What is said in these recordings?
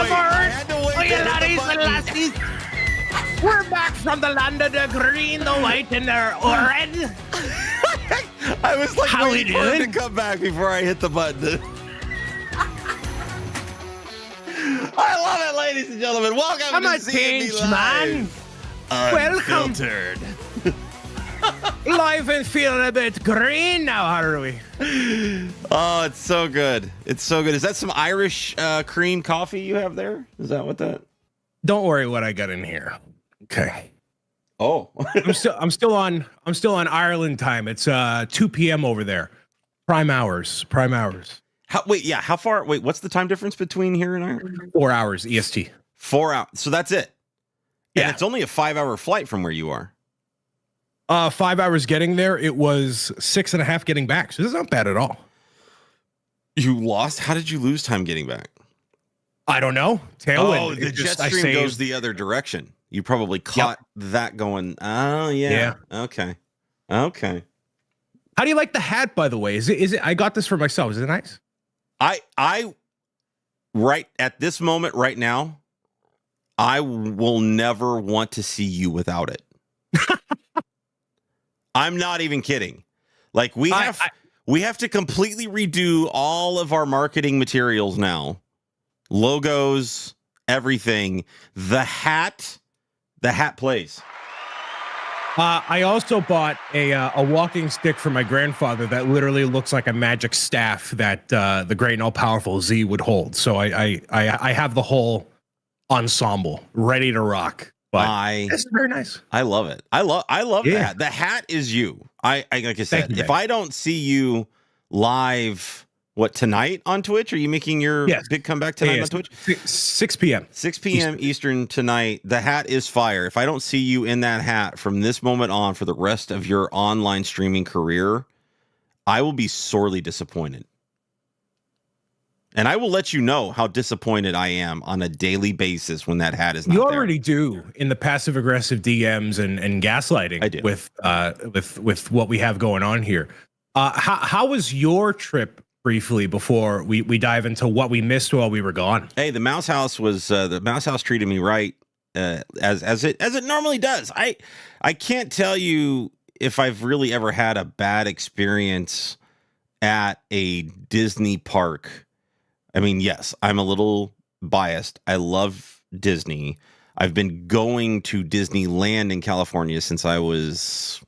wait. I aboard. had to wait. Oh, to you hit the laddies and button. lassies. We're back from the land of the green, the white, and the red. I was like How we waiting for him doing? to come back before I hit the button. I love it, ladies and gentlemen. Welcome I'm to a CNB change Live. man. Welcome. Unfiltered. Live and feeling a bit green now, are we? Oh, it's so good. It's so good. Is that some Irish cream coffee you have there? Is that what that? Don't worry what I got in here. Okay. Oh, I'm still on Ireland time. It's 2 p.m. over there. Prime hours. how far? Wait, what's the time difference between here and Ireland? 4 hours EST. 4 hours. So that's it. And Yeah. it's only a 5-hour flight from where you are. 5 hours getting there. It was 6.5 getting back. So this is not bad at all. You lost? How did you lose time getting back? I don't know. Tailwind. Oh, the It jet just- I stream saved- goes the other direction. You probably caught that going. Oh yeah. Okay. How do you like the hat, by the way? Is it? I got this for myself. Is it nice? I right at this moment right now, I will never want to see you without it. I'm not even kidding. Like we have to completely redo all of our marketing materials now. Logos, everything. The hat plays. I also bought a walking stick for my grandfather that literally looks like a magic staff that the great and all powerful Z would hold. So I have the whole ensemble ready to rock. But it's very nice. I love it. I love Yeah. that. The hat is you. I like I said, Thank you, if man. I don't see you live, what, tonight on Twitch? Are you making your big comeback tonight on Twitch? 6 p.m. 6 p.m. Eastern tonight. The hat is fire. If I don't see you in that hat from this moment on for the rest of your online streaming career, I will be sorely disappointed. And I will let you know how disappointed I am on a daily basis when that hat is not You there. already do in the passive aggressive DMs and gaslighting. I do. with what we have going on here. How was your trip briefly before we dive into what we missed while we were gone? Hey, the Mouse House was the Mouse House treated me right as it normally does. I can't tell you if I've really ever had a bad experience at a Disney park. I mean, yes, I'm a little biased. I love Disney. I've been going to Disneyland in California since I was,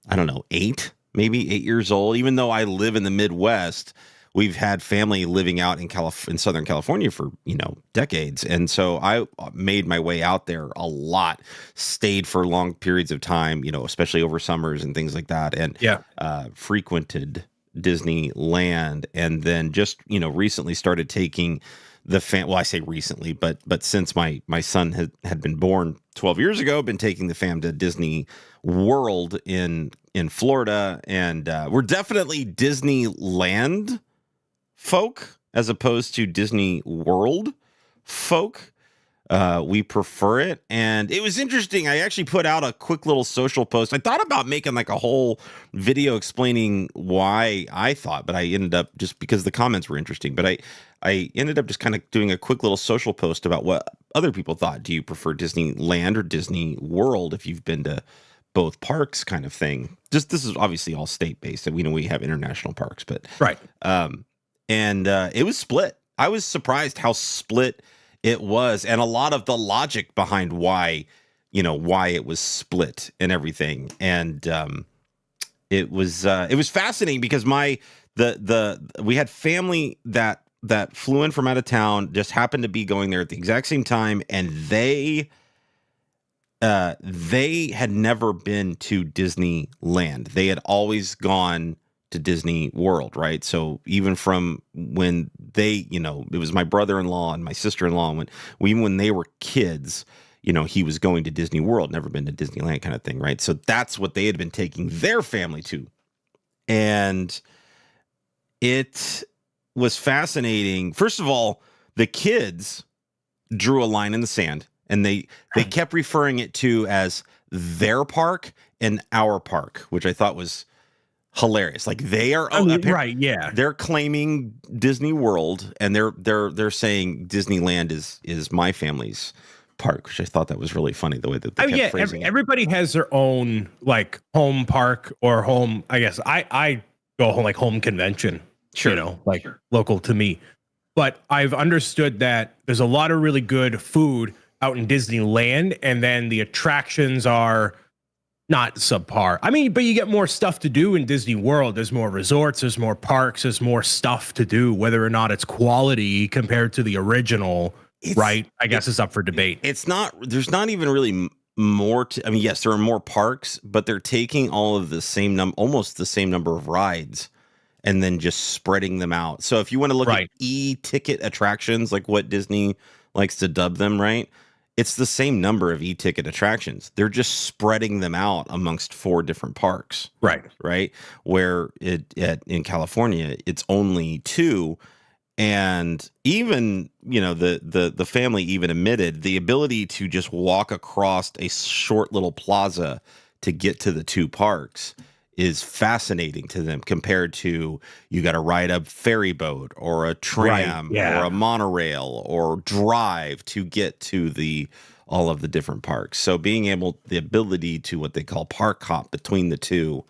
I don't know, 8 years old. Even though I live in the Midwest, we've had family living out in Southern California for, decades. And so I made my way out there a lot, stayed for long periods of time, especially over summers and things like that. And frequented Disneyland, and then just recently started taking the well, I say recently, but since my son had been born 12 years ago, been taking the fam to Disney World in Florida, and we're definitely Disneyland folk as opposed to Disney World folk. We prefer it. And it was interesting. I actually put out a quick little social post. I thought about making like a whole video explaining why I thought, but I ended up, just because the comments were interesting, but I ended up just kind of doing a quick little social post about what other people thought. Do you prefer Disneyland or Disney World if you've been to both parks, kind of thing? Just, this is obviously all state based, and we have international parks, but right. And it was split. I was surprised how split it was, and a lot of the logic behind why it was split and everything. And it was fascinating because we had family that flew in from out of town, just happened to be going there at the exact same time, and they had never been to Disneyland. They had always gone to Disney World, right? So even from when they, it was my brother-in-law and my sister-in-law, when they were kids, he was going to Disney World, never been to Disneyland, kind of thing, right? So that's what they had been taking their family to. And it was fascinating. First of all, the kids drew a line in the sand, and they kept referring it to as their park and our park, which I thought was hilarious. Like they are, I mean, right? Yeah, they're claiming Disney World, and they're saying Disneyland is my family's park, which I thought that was really funny the way that they kept yeah. phrasing it. Everybody has their own like home park or home. I guess I go home like home convention. Sure. You know, like local to me. But I've understood that there's a lot of really good food out in Disneyland, and then the attractions are not subpar. I mean, but you get more stuff to do in Disney World. There's more resorts, there's more parks, there's more stuff to do. Whether or not it's quality compared to the original, right? I guess it's up for debate. It's not. There's not even really more to. I mean, yes, there are more parks, but they're taking all of the same almost the same number of rides, and then just spreading them out. So if you want to look at e-ticket attractions, like what Disney likes to dub them, right? It's the same number of e-ticket attractions. They're just spreading them out amongst 4 different parks. Right. Where in California, it's only 2. And even, the family even admitted the ability to just walk across a short little plaza to get to the 2 parks is fascinating to them compared to you got to ride a ferry boat or a tram or a monorail or drive to get to all of the different parks. So the ability to what they call park hop between the 2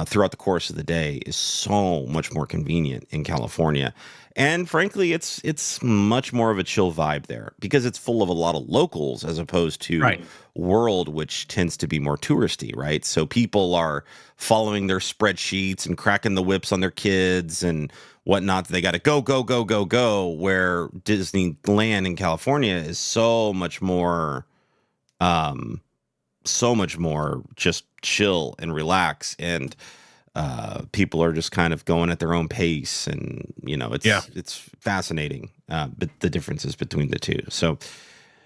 throughout the course of the day is so much more convenient in California. And frankly, it's much more of a chill vibe there because it's full of a lot of locals as opposed to World, which tends to be more touristy, right? So people are following their spreadsheets and cracking the whips on their kids and whatnot. They got to go, go, go, go, go, where Disneyland in California is so much more just chill and relax, and people are just kind of going at their own pace, and it's fascinating, but the differences between the 2. So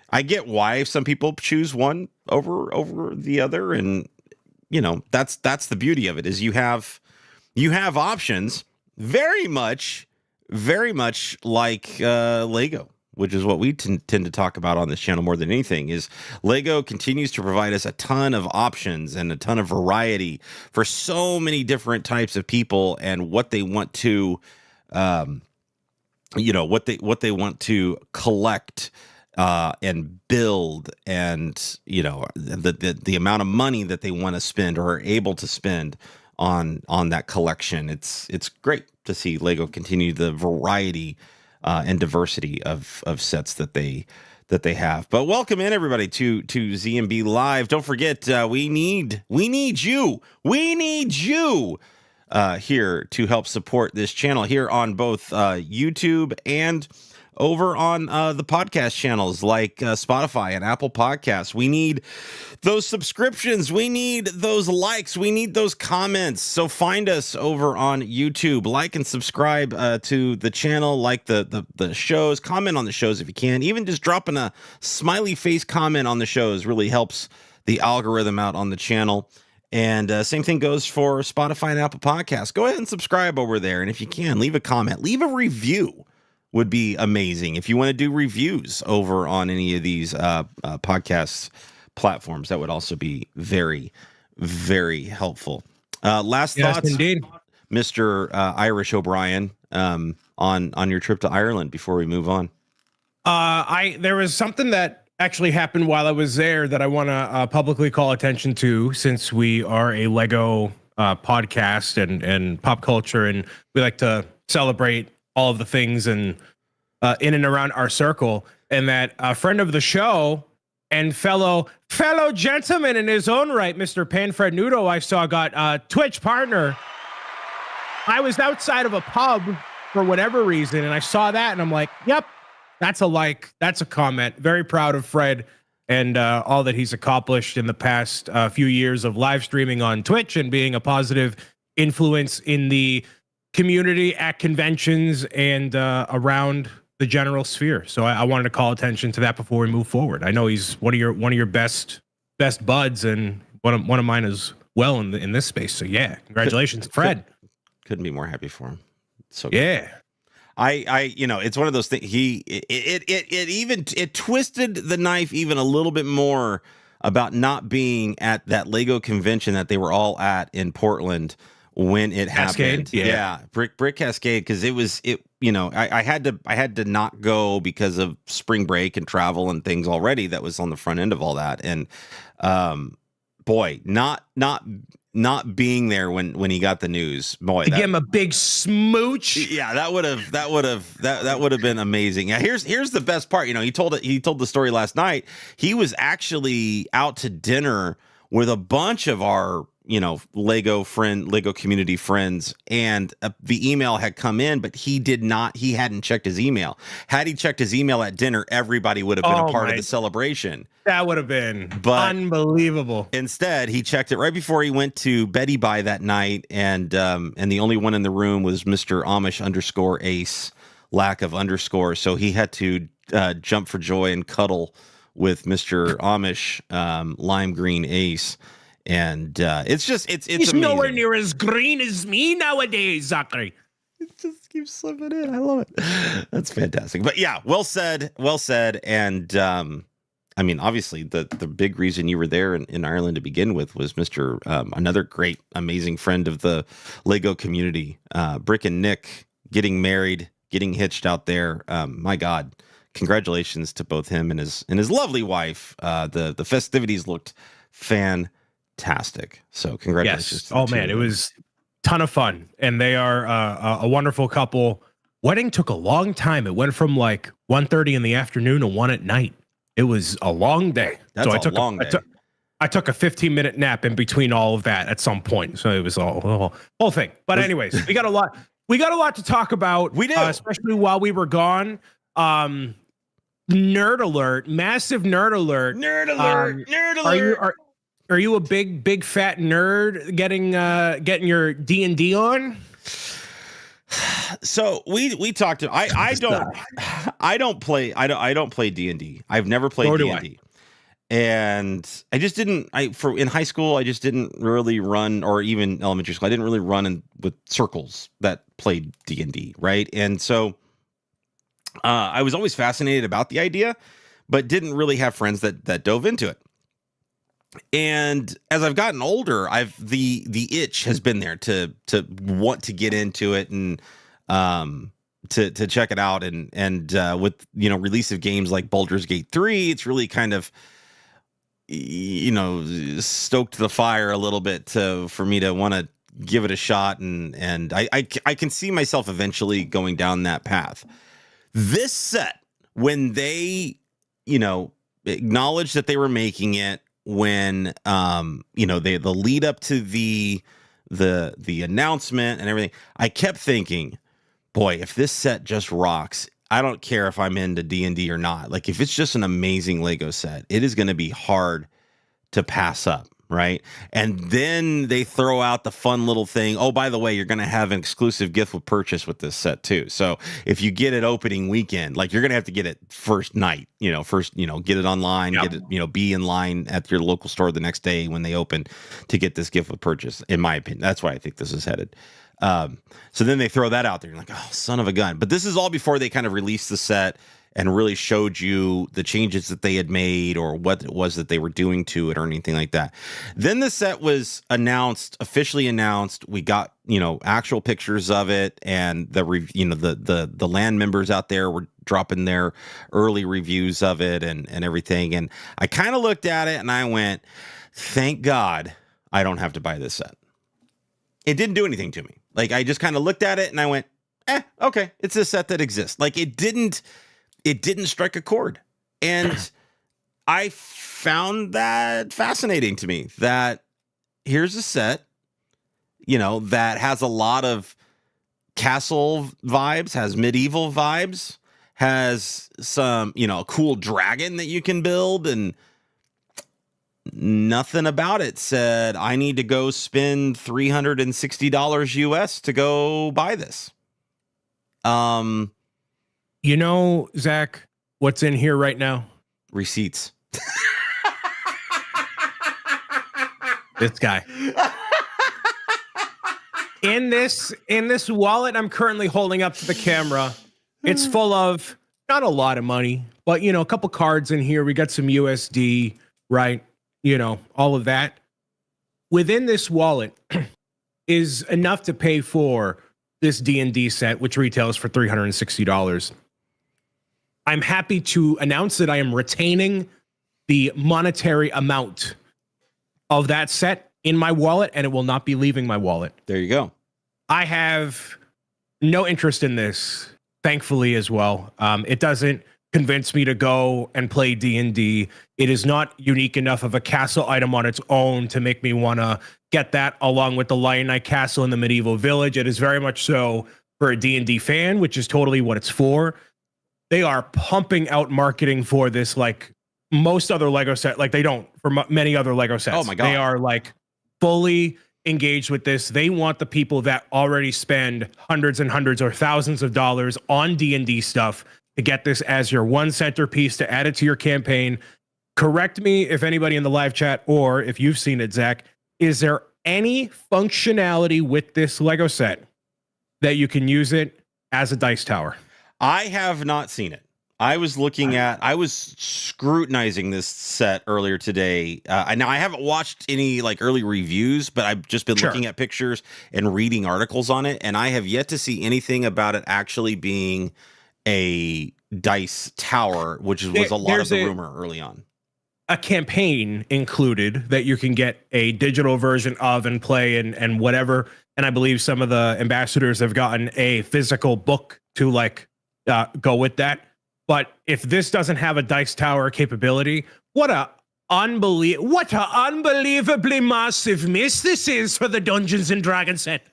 I get why some people choose one over the other, and that's the beauty of it is you have options very much like Lego, which is what we tend to talk about on this channel more than anything. Is Lego continues to provide us a ton of options and a ton of variety for so many different types of people and what they want to what they want to collect and build, and the amount of money that they want to spend or are able to spend on that collection. It's great to see Lego continue the variety and diversity of sets that they have. But welcome in everybody to ZMB Live. Don't forget, we need you here to help support this channel here on both YouTube and over on the podcast channels like Spotify and Apple Podcasts. We need those subscriptions. We need those likes. We need those comments. So find us over on YouTube. Like and subscribe to the channel. Like the shows. Comment on the shows if you can. Even just dropping a smiley face comment on the shows really helps the algorithm out on the channel. And same thing goes for Spotify and Apple Podcasts. Go ahead and subscribe over there. And if you can, leave a comment. Leave a review. Would be amazing. If you want to do reviews over on any of these podcast platforms, that would also be very, very helpful. Last thoughts, indeed, Mr. Irish O'Brien, on your trip to Ireland before we move on. There was something that actually happened while I was there that I want to publicly call attention to, since we are a Lego podcast and pop culture, and we like to celebrate all of the things and in and around our circle. And that a friend of the show and fellow gentleman in his own right, Mr. Panfred Nudo, I saw got a Twitch partner. I was outside of a pub for whatever reason, and I saw that, and I'm like, yep, that's a like, that's a comment. Very proud of Fred and all that he's accomplished in the past few years of live streaming on Twitch and being a positive influence in the community at conventions and around the general sphere. So I wanted to call attention to that before we move forward. I know he's one of your best buds, and one of mine as well in this space. So yeah, congratulations, Fred. Couldn't be more happy for him. So yeah. Good. I it's one of those things. It twisted the knife even a little bit more about not being at that Lego convention that they were all at in Portland, when it Cascade? happened. Yeah. Brick Cascade, because I had to not go because of spring break and travel and things already. That was on the front end of all that, and boy, not being there when he got the news, boy, To give him a big smooch. yeah, that would have been amazing. Yeah, here's the best part. He told the story last night. He was actually out to dinner with a bunch of our Lego community friends, and the email had come in, but he hadn't checked his email. Had he checked his email at dinner, everybody would have been a part of the celebration. That would have been unbelievable. Instead, he checked it right before he went to Betty Bye that night, and the only one in the room was Mr. Amish _ Ace, lack of underscore. So he had to jump for joy and cuddle with Mr. Amish lime green Ace. And it's he's amazing. Nowhere near as green as me nowadays, Zachary. It just keeps slipping in. I love it. That's fantastic. But yeah, well said. And I mean, obviously, the big reason you were there in Ireland to begin with was Mr. Another great, amazing friend of the Lego community, Brick and Nick, getting married, getting hitched out there. My God, congratulations to both him and his lovely wife. The festivities looked fantastic. So congratulations. Yes. Oh man, it was a ton of fun, and they are a wonderful couple. Wedding took a long time. It went from like 1:30 in the afternoon to 1 at night. It was a long day. That's a long day. I took a 15-minute nap in between all of that at some point. So it was all whole thing. But anyways, we got a lot to talk about. We do, especially while we were gone. Nerd alert, massive nerd alert. Nerd alert. Nerd alert. Are you a big fat nerd getting your D&D on? So we talked to I don't play D&D. I've never played D&D. And I just didn't in high school I just didn't really run, or even elementary school I didn't really run with circles that played D&D, right? And so I was always fascinated about the idea, but didn't really have friends that dove into it. And as I've gotten older, the itch has been there to want to get into it and to check it out, and with release of games like Baldur's Gate 3, it's really kind of stoked the fire a little bit for me to want to give it a shot, and I can see myself eventually going down that path. This set, when they acknowledged that they were making it, when the lead up to the announcement and everything, I kept thinking, boy, if this set just rocks, I don't care if I'm into D&D or not. Like, if it's just an amazing Lego set, it is going to be hard to pass up, right? And then they throw out the fun little thing. Oh, by the way, you're going to have an exclusive gift with purchase with this set too. So if you get it opening weekend, like, you're going to have to get it first night, get it online, get it, be in line at your local store the next day when they open to get this gift with purchase, in my opinion. That's why I think this is headed. So then they throw that out there. You're like, oh, son of a gun. But this is all before they kind of released the set and really showed you the changes that they had made or what it was that they were doing to it or anything like that. Then the set was officially announced. We got, actual pictures of it, and the LAN members out there were dropping their early reviews of it and everything. And I kind of looked at it and I went, thank God I don't have to buy this set. It didn't do anything to me. Like, I just kind of looked at it and I went, okay, it's a set that exists. Like, it didn't strike a chord. And I found that fascinating to me, that here's a set, that has a lot of castle vibes, has medieval vibes, has some, a cool dragon that you can build, and nothing about it said I need to go spend $360 US to go buy this. Zach, what's in here right now? Receipts. This guy. In this wallet I'm currently holding up to the camera, it's full of not a lot of money, but a couple cards in here. We got some USD, right? All of that. Within this wallet is enough to pay for this D&D set, which retails for $360. I'm happy to announce that I am retaining the monetary amount of that set in my wallet, and it will not be leaving my wallet. There you go. I have no interest in this, thankfully, as well. It doesn't convince me to go and play D&D. It is not unique enough of a castle item on its own to make me want to get that along with the Lion Knight Castle in the Medieval Village. It is very much so for a D&D fan, which is totally what it's for. They are pumping out marketing for this like most other Lego set. Like they don't for many other Lego sets. Oh my God. They are like fully engaged with this. They want the people that already spend hundreds and hundreds or thousands of dollars on D&D stuff to get this as your one centerpiece to add it to your campaign. Correct me if anybody in the live chat or if you've seen it, Zach. Is there any functionality with this Lego set that you can use it as a dice tower? I have not seen it. I was scrutinizing this set earlier today. Now I haven't watched any like early reviews, but I've just been looking at pictures and reading articles on it, and I have yet to see anything about it actually being a dice tower, which was a lot of the rumor early on. A campaign included that you can get a digital version of and play and whatever. And I believe some of the ambassadors have gotten a physical book to like go with that. But if this doesn't have a dice tower capability, what a unbelievably massive miss this is for the Dungeons and Dragons set.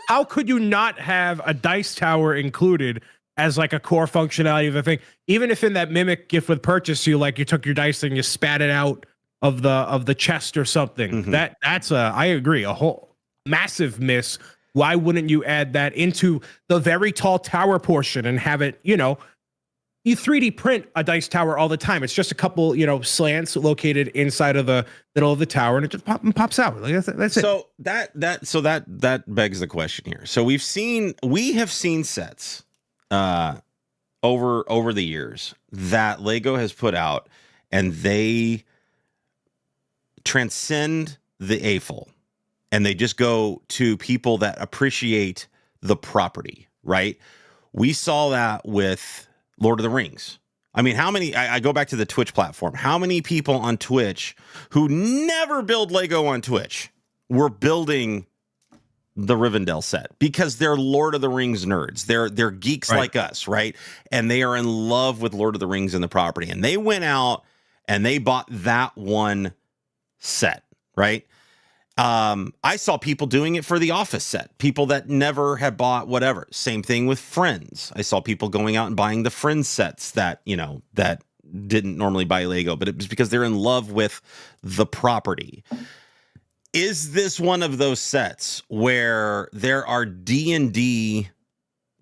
How could you not have a dice tower included as like a core functionality of the thing? Even if in that Mimic gift with purchase, you took your dice and you spat it out of the chest or something. Mm-hmm. That's I agree, a whole massive miss. Why wouldn't you add that into the very tall tower portion and have it, you 3D print a dice tower all the time. It's just a couple, slants located inside of the middle of the tower, and it just pops out. Like that's it. So that begs the question here. So we have seen sets over the years that Lego has put out, and they transcend the AFOL, and they just go to people that appreciate the property, right? We saw that with Lord of the Rings. I mean, how many, I go back to the Twitch platform, how many people on Twitch who never build Lego on Twitch were building the Rivendell set because they're Lord of the Rings nerds. They're geeks like us, right? And they are in love with Lord of the Rings and the property. And they went out and they bought that one set, right? I saw people doing it for the Office set, people that never had bought whatever. Same thing with Friends. I saw people going out and buying the Friends sets that, that didn't normally buy Lego, but it was because they're in love with the property. Is this one of those sets where there are D&D,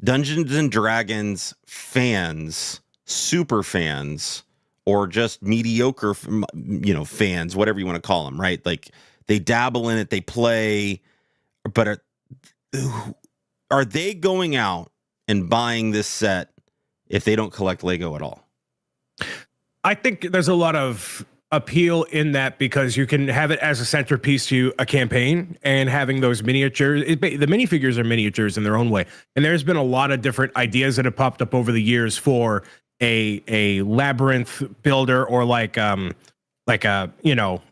Dungeons and Dragons fans, super fans, or just mediocre, fans, whatever you want to call them, right? Like, they dabble in it, they play, but are they going out and buying this set if they don't collect Lego at all? I think there's a lot of appeal in that because you can have it as a centerpiece to a campaign, and having those miniatures, the minifigures are miniatures in their own way. And there's been a lot of different ideas that have popped up over the years for a labyrinth builder, or like a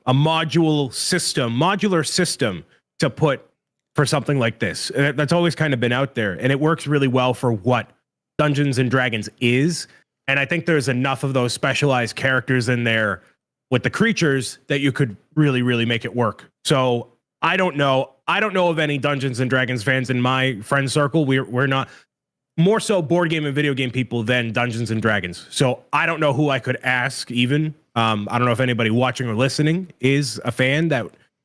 modular system to put for something like this. That's always kind of been out there, and it works really well for what Dungeons and Dragons is. And I think there's enough of those specialized characters in there with the creatures that you could really, really make it work. So I don't know of any Dungeons and Dragons fans in my friend circle. We're not, more so board game and video game people than Dungeons and Dragons. So I don't know who I could ask even. I don't know if anybody watching or listening is a fan.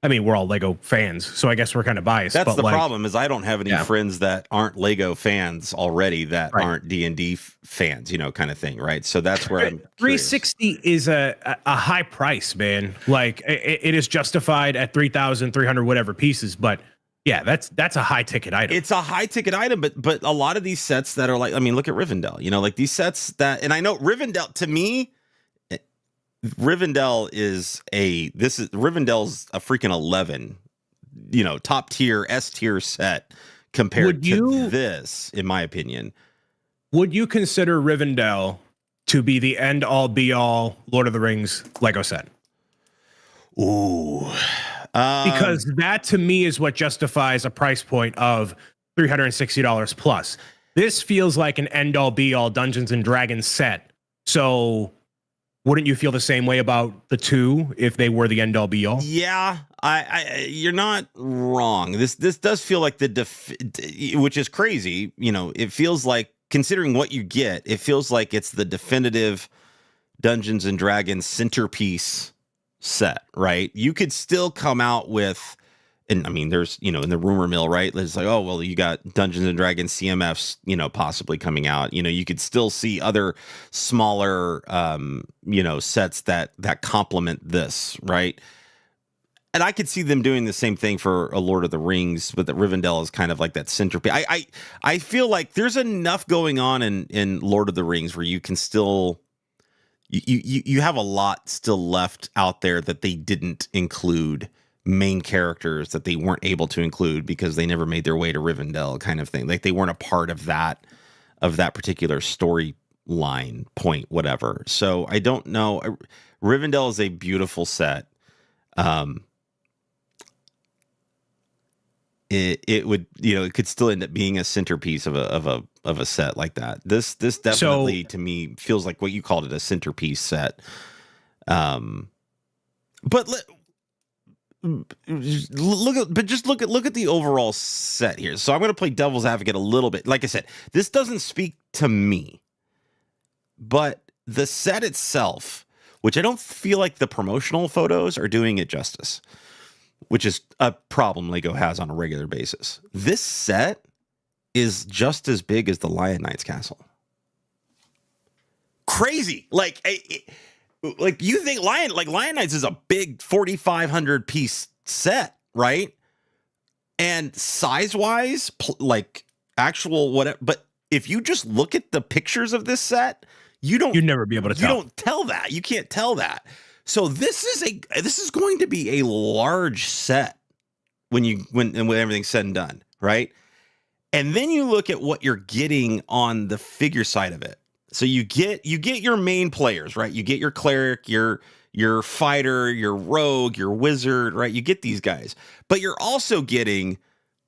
We're all Lego fans, so I guess we're kind of biased. That's the problem, is I don't have any friends that aren't Lego fans already, that aren't D&D fans, kind of thing, right? So that's where I'm curious. 360 is a high price, man. Like it is justified at 3,300 whatever pieces, but yeah, that's a high ticket item. It's a high ticket item, but a lot of these sets that are like, look at Rivendell, like these sets that, and I know Rivendell, to me, Rivendell's a freaking 11 top tier S tier set compared Would to you this, in my opinion. would you consider Rivendell to be the end all be all Lord of the Rings Lego set? Ooh. Because that to me is what justifies a price point of $360 plus. This feels like an end all be all Dungeons and Dragons set. So wouldn't you feel the same way about the two if they were the end all be all? Yeah, you're not wrong. This does feel like which is crazy. It feels like, considering what you get, it feels like it's the definitive Dungeons and Dragons centerpiece set, right? You could still come out with, and I mean, there's, in the rumor mill, right? It's like, oh, well, you got Dungeons and Dragons CMFs, possibly coming out. You could still see other smaller, sets that complement this, right? And I could see them doing the same thing for a Lord of the Rings, but that Rivendell is kind of like that centerpiece. I feel like there's enough going on in Lord of the Rings where you can still, you have a lot still left out there that they didn't include, main characters that they weren't able to include because they never made their way to Rivendell, kind of thing. Like they weren't a part of that particular storyline point, whatever. So I don't know. Rivendell is a beautiful set. It would, it could still end up being a centerpiece of a set like that. This definitely, to me, feels like what you called it, a centerpiece set. But look at the overall set here. So I'm going to play devil's advocate a little bit. Like I said, this doesn't speak to me, but the set itself, which I don't feel like the promotional photos are doing it justice, which is a problem Lego has on a regular basis. This set is just as big as the Lion Knight's castle. Crazy. Like you think Lion Knight's is a big 4,500 piece set, right? And size wise, like actual whatever. But if you just look at the pictures of this set, you'd never be able to tell. You don't tell that. You can't tell that. So this is going to be a large set when everything's said and done, right? And then you look at what you're getting on the figure side of it. So you get your main players, right? You get your cleric, your fighter, your rogue, your wizard, right? You get these guys. But you're also getting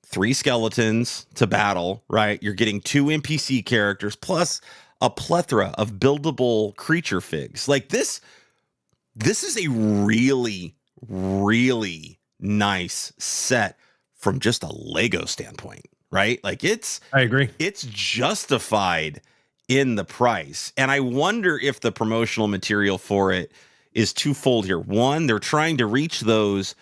3 skeletons to battle, right? You're getting 2 NPC characters plus a plethora of buildable creature figs. Like this is a really, really nice set from just a Lego standpoint, right? Like I agree. It's justified in the price. And I wonder if the promotional material for it is twofold here. One, they're trying to reach those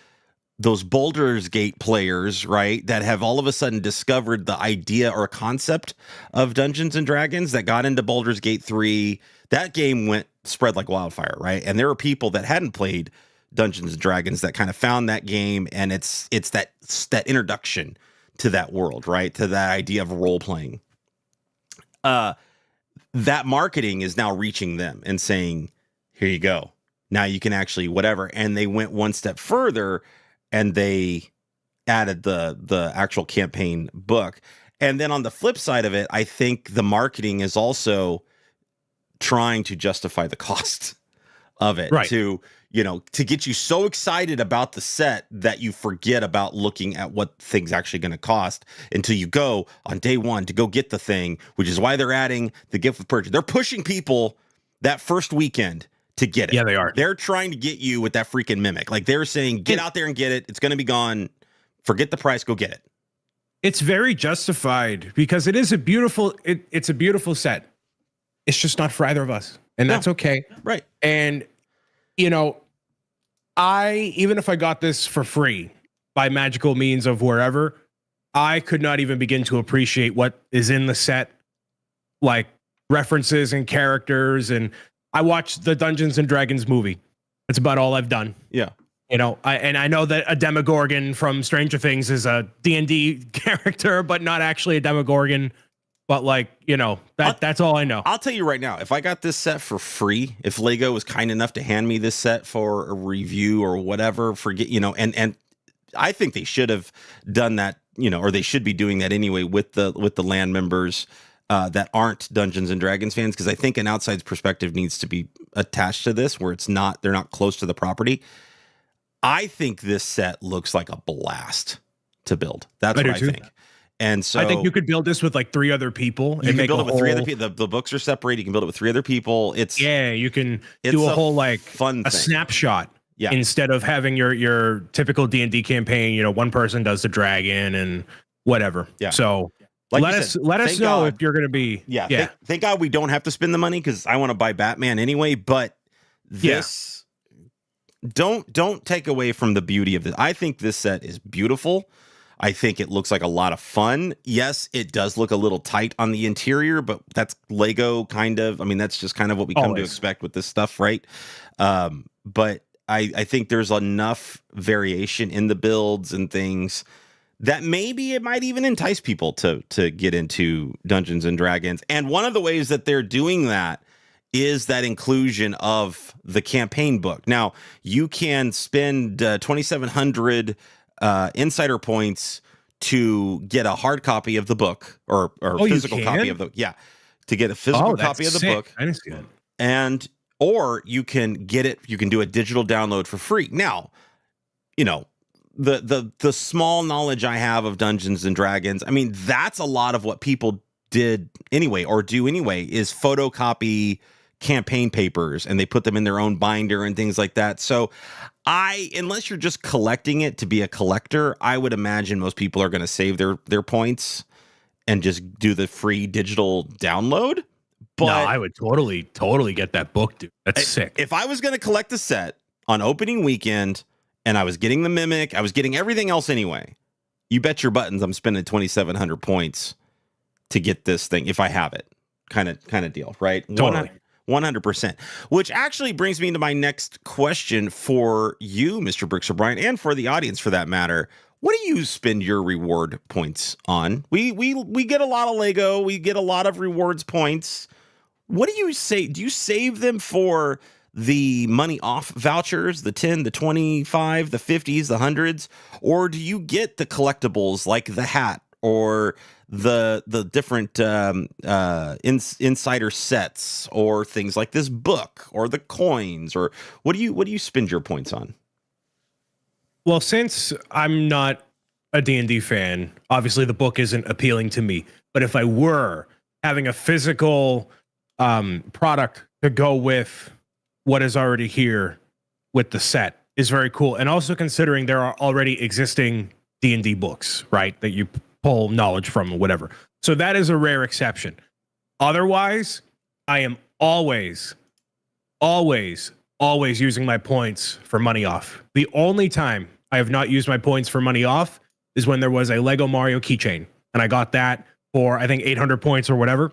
Baldur's Gate players, right, that have all of a sudden discovered the idea or concept of Dungeons and Dragons, that got into Baldur's Gate 3. That game spread like wildfire, right? And there are people that hadn't played Dungeons and Dragons that kind of found that game, and it's that introduction to that world, right? To that idea of role playing. That marketing is now reaching them and saying, here you go. Now you can actually whatever. And they went one step further and they added the actual campaign book. And then on the flip side of it, I think the marketing is also trying to justify the cost of it, right, to get you so excited about the set that you forget about looking at what things actually going to cost until you go on day one to go get the thing, which is why they're adding the gift with purchase. They're pushing people that first weekend to get it. Yeah, they are. They're trying to get you with that freaking mimic. Like they're saying, get out there and get it. It's going to be gone. Forget the price. Go get it. It's very justified because it is it's a beautiful set. It's just not for either of us. And that's okay. Right. And, even if I got this for free by magical means of wherever, I could not even begin to appreciate what is in the set, like references and characters. And I watched the Dungeons and Dragons movie. That's about all I've done. Yeah. I know that a Demogorgon from Stranger Things is a D&D character, but not actually a Demogorgon. But that's all I know. I'll tell you right now, if I got this set for free, if Lego was kind enough to hand me this set for a review or whatever, and I think they should have done that, or they should be doing that anyway with the land members that aren't Dungeons and Dragons fans, because I think an outside perspective needs to be attached to this, where they're not close to the property. I think this set looks like a blast to build. That's what I think. And so I think you could build this with like 3 other people. You can build it with 3 other people. The books are separated. You can build it with 3 other people. You can do a whole like fun snapshot. Yeah. Instead of having your typical D&D campaign, one person does the dragon and whatever. Yeah. So let us know if you're going to be. Yeah. Thank God we don't have to spend the money, because I want to buy Batman anyway. But this don't take away from the beauty of this. I think this set is beautiful. I think it looks like a lot of fun. Yes, it does look a little tight on the interior, but that's Lego kind of. I mean, that's just kind of what we come to expect with this stuff, right? But I think there's enough variation in the builds and things that maybe it might even entice people to get into Dungeons and Dragons. And one of the ways that they're doing that is that inclusion of the campaign book. Now, you can spend 2,700 insider points to get a hard copy of the book, or physical copy of to get a physical copy of the book. I didn't see that. And or you can get it. You can do a digital download for free. Now, the small knowledge I have of Dungeons and Dragons, I mean, that's a lot of what people did anyway, or do anyway, is photocopy campaign papers, and they put them in their own binder and things like that. So unless you're just collecting it to be a collector, I would imagine most people are going to save their points and just do the free digital download. But no, I would totally get that book, dude. That's sick. If I was going to collect the set on opening weekend and I was getting the Mimic, I was getting everything else anyway, you bet your buttons I'm spending 2,700 points to get this thing if I have it. Kind of deal, right? Totally. 100%. Which actually brings me to my next question for you, Mr. Brooks O'Brien, and for the audience for that matter. What do you spend your reward points on? We get a lot of Lego. We get a lot of rewards points. What do you say? Do you save them for the money off vouchers, the 10, the 25, the 50s, the 100s? Or do you get the collectibles like the hat or the different insider sets, or things like this book, or the coins? Or what do you spend your points on? Well, since I'm not a D&D fan, obviously the book isn't appealing to me. But if I were having a physical product to go with what is already here with the set is very cool. And also considering there are already existing D&D books, right, that you pull knowledge from or whatever. So that is a rare exception. Otherwise, I am always using my points for money off. The only time I have not used my points for money off is when there was a Lego Mario keychain, and I got that for, I think, 800 points or whatever.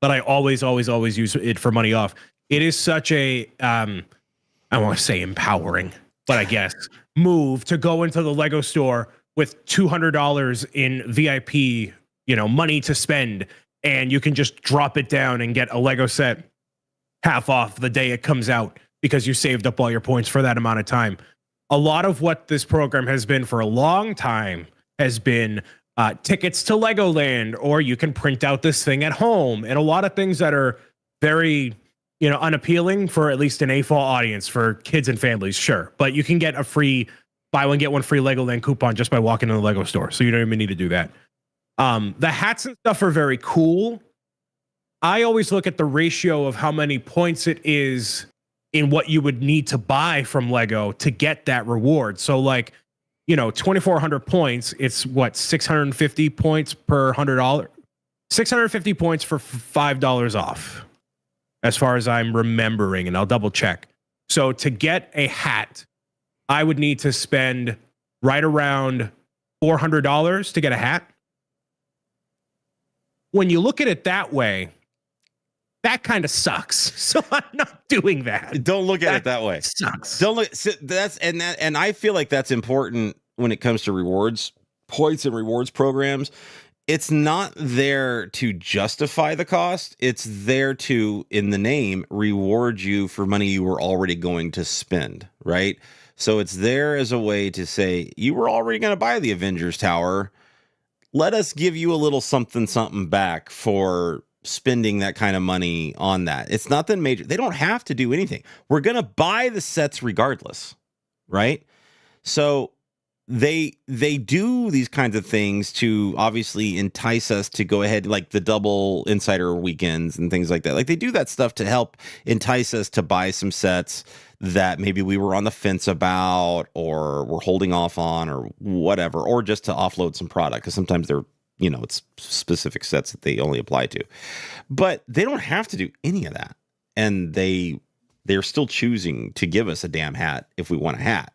But I always use it for money off. It is such a, I want to say empowering, but I guess move to go into the Lego store with $200 in VIP, money to spend, and you can just drop it down and get a Lego set half off the day it comes out because you saved up all your points for that amount of time. A lot of what this program has been for a long time has been tickets to Legoland, or you can print out this thing at home, and a lot of things that are very, unappealing for at least an AFOL audience, for kids and families, sure. But you can get a free buy one, get one free Legoland coupon just by walking in the Lego store. So you don't even need to do that. The hats and stuff are very cool. I always look at the ratio of how many points it is in what you would need to buy from Lego to get that reward. So 2,400 points, it's what, 650 points per $100? 650 points for $5 off, as far as I'm remembering, and I'll double check. So to get a hat, I would need to spend right around $400 to get a hat. When you look at it that way, that kind of sucks. So I'm not doing that. Don't look at it that way. Sucks. Don't look. And I feel like that's important when it comes to rewards points and rewards programs. It's not there to justify the cost. It's there to, in the name, reward you for money you were already going to spend, right? So it's there as a way to say, you were already going to buy the Avengers Tower. Let us give you a little something, something back for spending that kind of money on that. It's nothing major. They don't have to do anything. We're going to buy the sets regardless, right? So they do these kinds of things to obviously entice us to go ahead, like the double insider weekends and things like that. Like they do that stuff to help entice us to buy some sets that maybe we were on the fence about, or we're holding off on, or whatever, or just to offload some product, because sometimes they're, it's specific sets that they only apply to. But they don't have to do any of that, and they're still choosing to give us a damn hat if we want a hat.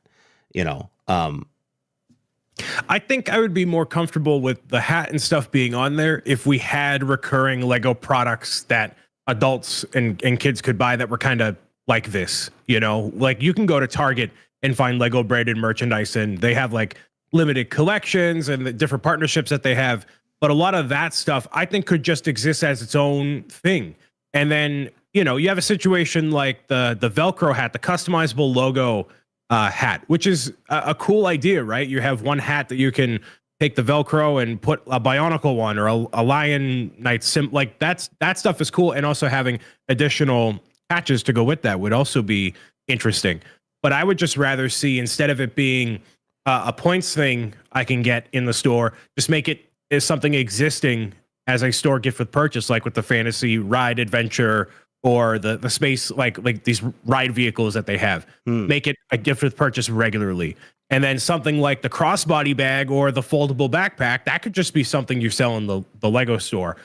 I think I would be more comfortable with the hat and stuff being on there if we had recurring Lego products that adults and kids could buy that were kind of like this, like you can go to Target and find Lego branded merchandise, and they have like limited collections and the different partnerships that they have. But a lot of that stuff I think could just exist as its own thing. And then, you have a situation like the Velcro hat, the customizable logo hat, which is a cool idea, right? You have one hat that you can take the Velcro and put a Bionicle one or a Lion Knight like that stuff is cool. And also having additional patches to go with that would also be interesting. But I would just rather see, instead of it being a points thing I can get in the store, just make it as something existing as a store gift with purchase, like with the fantasy ride adventure or the space, like these ride vehicles that they have. Make it a gift with purchase regularly. And then something like the crossbody bag or the foldable backpack, that could just be something you sell in the Lego store.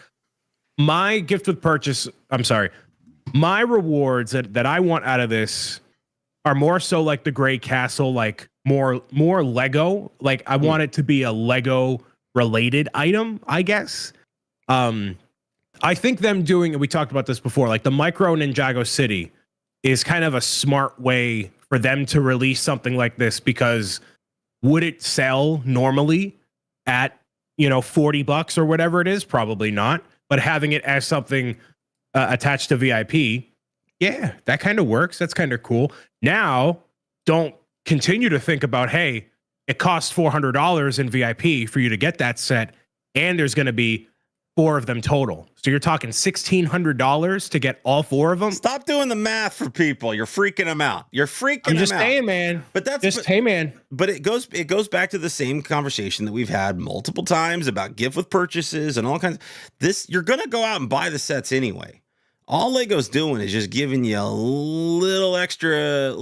My gift with purchase, my rewards that I want out of this are more so like the Gray Castle, like more Lego. Like I want it to be a Lego related item, I guess. I think them doing, and we talked about this before, like the Micro Ninjago City is kind of a smart way for them to release something like this, because would it sell normally at, $40 or whatever it is? Probably not. But having it as something attached to VIP, yeah, that kind of works. That's kind of cool. Now, don't continue to think about, hey, it costs $400 in VIP for you to get that set, and there's going to be 4 of them total. So you're talking $1,600 to get all 4 of them. Stop doing the math for people. You're freaking them out. I'm just saying, man. But hey, man. But it goes back to the same conversation that we've had multiple times about gift with purchases and all kinds. You're gonna go out and buy the sets anyway. All Lego's doing is just giving you a little extra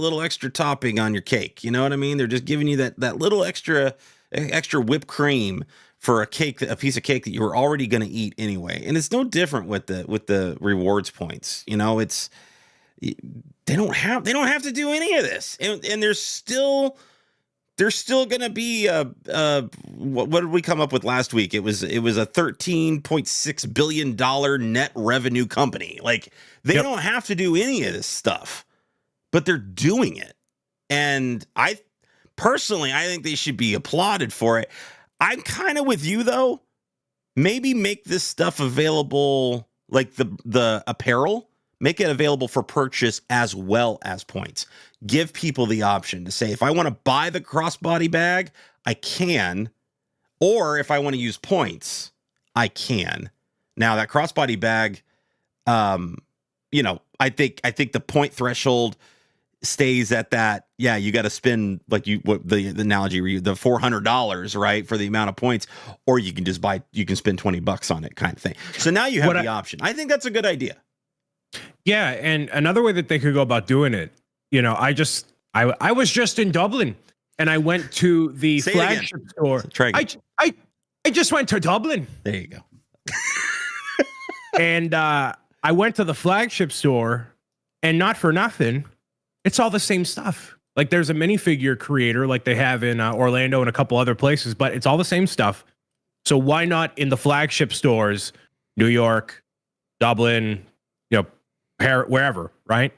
topping on your cake. You know what I mean? They're just giving you that little extra whipped cream for a piece of cake that you were already going to eat anyway. And it's no different with the rewards points. It's they don't have to do any of this. And there's still going to be what did we come up with last week? It was a $13.6 billion net revenue company. Like they don't have to do any of this stuff, but they're doing it. And I think they should be applauded for it. I'm kind of with you though. Maybe make this stuff available, like the apparel, make it available for purchase as well as points. Give people the option to say, if I want to buy the crossbody bag, I can, or if I want to use points, I can. Now that crossbody bag, I think the point threshold stays at that. Yeah, you got to spend the analogy, the $400, right, for the amount of points, or you can spend $20 on it, kind of thing. So now you have the option. I think that's a good idea. Yeah, and another way that they could go about doing it, I was just in Dublin and I went to the flagship store. I just went to Dublin. There you go. And I went to the flagship store, and not for nothing, it's all the same stuff. Like there's a minifigure creator like they have in Orlando and a couple other places, but it's all the same stuff. So why not in the flagship stores, New York, Dublin, wherever, right?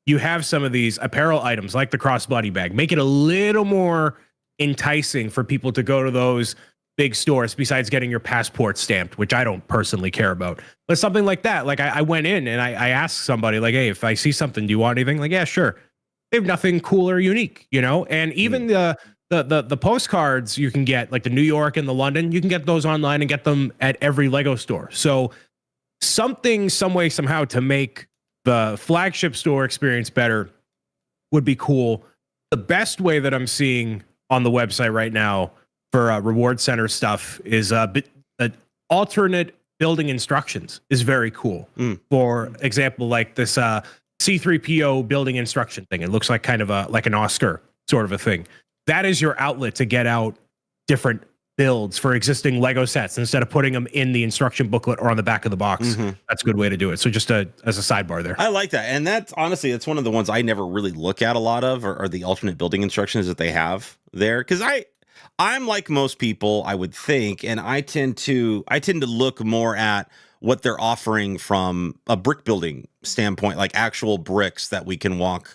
You have some of these apparel items like the crossbody bag. Make it a little more enticing for people to go to those big stores, besides getting your passport stamped, which I don't personally care about. But something like that. Like I went in and I asked somebody, like, hey, if I see something, do you want anything? Like, yeah, sure. They have nothing cool or unique, you know. And even the postcards you can get, like the New York and the London, you can get those online and get them at every Lego store. So something, some way, somehow to make the flagship store experience better would be cool. The best way that I'm seeing on the website right now for reward center stuff is alternate building instructions is very cool. For example, like this C3PO building instruction thing. It looks like kind of like an Oscar sort of a thing. That is your outlet to get out different builds for existing Lego sets instead of putting them in the instruction booklet or on the back of the box. That's a good way to do it. So just as a sidebar there. I like that. And that's honestly, it's one of the ones I never really look at a lot of are the alternate building instructions that they have there. Cause I'm like most people, I would think, and I tend to look more at what they're offering from a brick building standpoint, like actual bricks that we can walk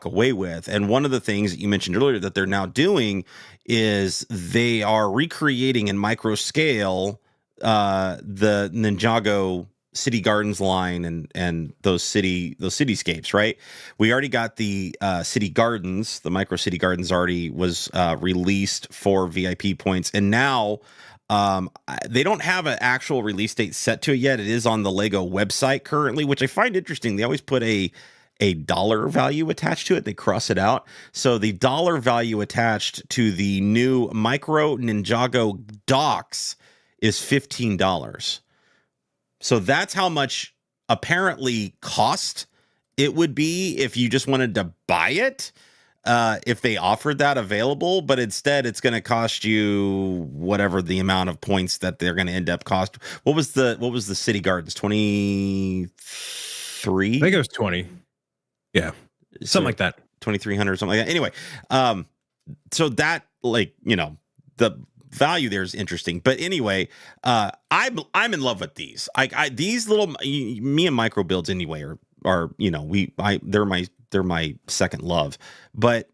away with. And one of the things that you mentioned earlier that they're now doing is they are recreating in micro scale the Ninjago City Gardens line and those cityscapes, right? We already got the City Gardens, the micro City Gardens already was released for VIP points, and now they don't have an actual release date set to it yet. It is on the Lego website currently, which I find interesting. They always put a dollar value attached to it. They cross it out. So the dollar value attached to the new micro Ninjago docks is $15. So that's how much apparently cost it would be if you just wanted to buy it, if they offered that available. But instead, it's going to cost you whatever the amount of points that they're going to end up cost. What was the City Gardens? 23? I think it was 20. Yeah, something like that. 2,300 or something like that. Anyway, so that, like, you know, the value there is interesting. But anyway, I'm in love with these. These little me and micro builds anyway are you know, they're my second love. But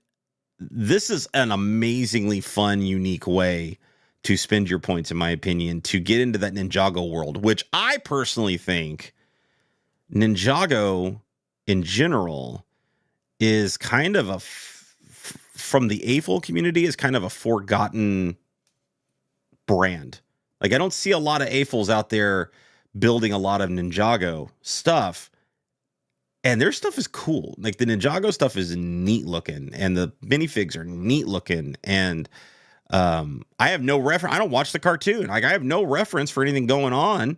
this is an amazingly fun, unique way to spend your points, in my opinion, to get into that Ninjago world, which I personally think Ninjago in general is kind of from the AFOL community is kind of a forgotten brand. Like, I don't see a lot of AFOLs out there building a lot of Ninjago stuff, and their stuff is cool. Like, the Ninjago stuff is neat looking, and the minifigs are neat looking, and I have no reference. I don't watch the cartoon. Like, I have no reference for anything going on,